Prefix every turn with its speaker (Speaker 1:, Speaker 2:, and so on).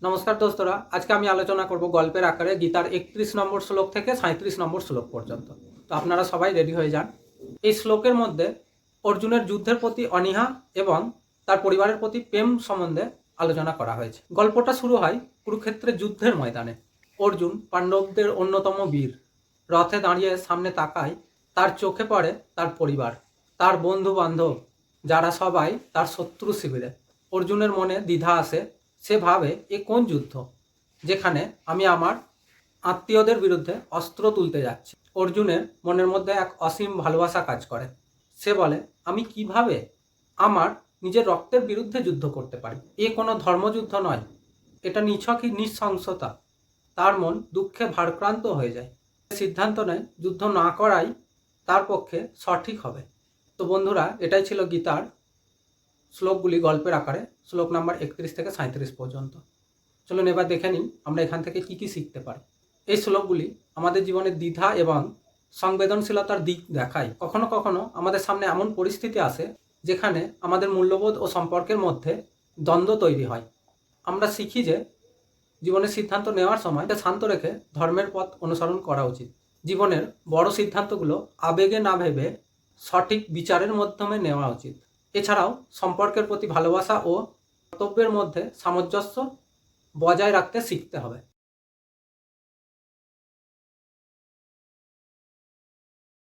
Speaker 1: নমস্কার দোস্তরা, আজকে আমি আলোচনা করব গল্পের আকারে গীতার 31 নম্বর শ্লোক থেকে 37 নম্বর শ্লোক পর্যন্ত। তো আপনারা সবাই রেডি হয়ে যান। এই শ্লোকের মধ্যে অর্জুনের যুদ্ধের প্রতি অনীহা এবং তার পরিবারের প্রতি প্রেম সম্বন্ধে আলোচনা করা হয়েছে। গল্পটা শুরু হয় কুরুক্ষেত্রের যুদ্ধের ময়দানে। অর্জুন পাণ্ডবদের অন্যতম বীর, রথে দাঁড়িয়ে সামনে তাকায়, তার চোখে পড়ে তার পরিবার, তার বন্ধু বান্ধব, যারা সবাই তার শত্রু শিবিরে। অর্জুনের মনে দ্বিধা আসে। সে ভাবে, এ কোন যুদ্ধ যেখানে আমি আমার আত্মীয়দের বিরুদ্ধে অস্ত্র তুলতে যাচ্ছি। অর্জুনের মনের মধ্যে এক অসীম ভালোবাসা কাজ করে। সে বলে, আমি কিভাবে আমার নিজের রক্তের বিরুদ্ধে যুদ্ধ করতে পারি? এ কোনো ধর্মযুদ্ধ নয়, এটা নিছকই নৃশংসতা। তার মন দুঃখে ভারাক্রান্ত হয়ে যায়। সিদ্ধান্ত নেয় যুদ্ধ না করাই তার পক্ষে সঠিক হবে। তো বন্ধুরা, এটাই ছিল গীতার শ্লোকগুলি গল্পের আকারে, শ্লোক নাম্বার 31 থেকে 37 পর্যন্ত। চলুন এবার দেখে নিই আমরা এখান থেকে কি কি শিখতে পারি। এই শ্লোকগুলি আমাদের জীবনের দ্বিধা এবং সংবেদনশীলতার দিক দেখায়। কখনো কখনো আমাদের সামনে এমন পরিস্থিতি আসে যেখানে আমাদের মূল্যবোধ ও সম্পর্কের মধ্যে দ্বন্দ্ব তৈরি হয়। আমরা শিখি যে জীবনের সিদ্ধান্ত নেওয়ার সময় শান্ত রেখে ধর্মের পথ অনুসরণ করা উচিত। জীবনের বড় সিদ্ধান্তগুলো আবেগে না ভেবে সঠিক বিচারের মাধ্যমে নেওয়া উচিত। এছাড়াও সম্পর্কের প্রতি ভালোবাসা ও কর্তব্যের মধ্যে সামঞ্জস্য বজায় রাখতে শিখতে হবে।